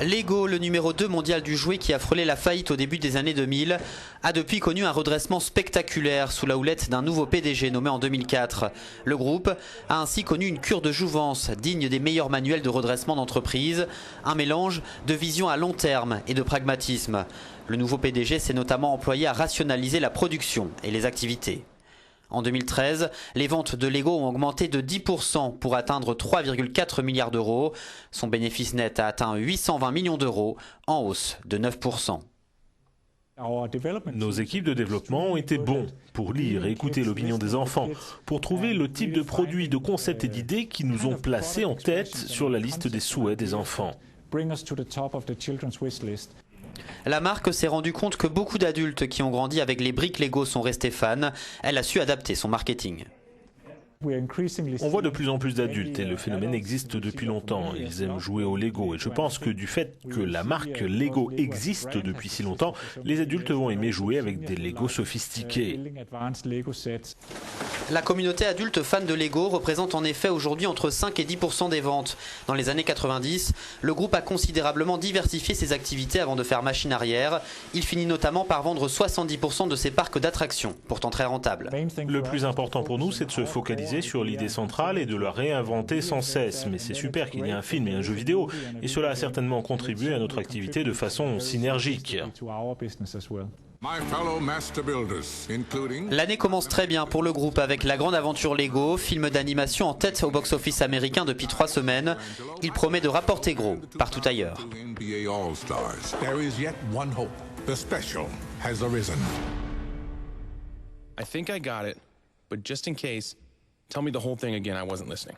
Lego, le numéro 2 mondial du jouet qui a frôlé la faillite au début des années 2000, a depuis connu un redressement spectaculaire sous la houlette d'un nouveau PDG nommé en 2004. Le groupe a ainsi connu une cure de jouvence digne des meilleurs manuels de redressement d'entreprise, un mélange de vision à long terme et de pragmatisme. Le nouveau PDG s'est notamment employé à rationaliser la production et les activités. En 2013, les ventes de Lego ont augmenté de 10% pour atteindre 3,4 milliards d'euros. Son bénéfice net a atteint 820 millions d'euros, en hausse de 9%. Nos équipes de développement ont été bons pour lire et écouter l'opinion des enfants, pour trouver le type de produits, de concepts et d'idées qui nous ont placés en tête sur la liste des souhaits des enfants. La marque s'est rendue compte que beaucoup d'adultes qui ont grandi avec les briques Lego sont restés fans. Elle a su adapter son marketing. On voit de plus en plus d'adultes et le phénomène existe depuis longtemps. Ils aiment jouer au Lego et je pense que du fait que la marque Lego existe depuis si longtemps, les adultes vont aimer jouer avec des Lego sophistiqués. La communauté adulte fan de Lego représente en effet aujourd'hui entre 5 et 10% des ventes. Dans les années 90, le groupe a considérablement diversifié ses activités avant de faire machine arrière. Il finit notamment par vendre 70% de ses parcs d'attractions, pourtant très rentables. Le plus important pour nous, c'est de se focaliser sur l'idée centrale et de la réinventer sans cesse. Mais c'est super qu'il y ait un film et un jeu vidéo, et cela a certainement contribué à notre activité de façon synergique. L'année commence très bien pour le groupe avec La Grande Aventure Lego, film d'animation en tête au box-office américain depuis 3 semaines. Il promet de rapporter gros partout ailleurs. I think I got it, but just in case, tell me the whole thing again, I wasn't listening.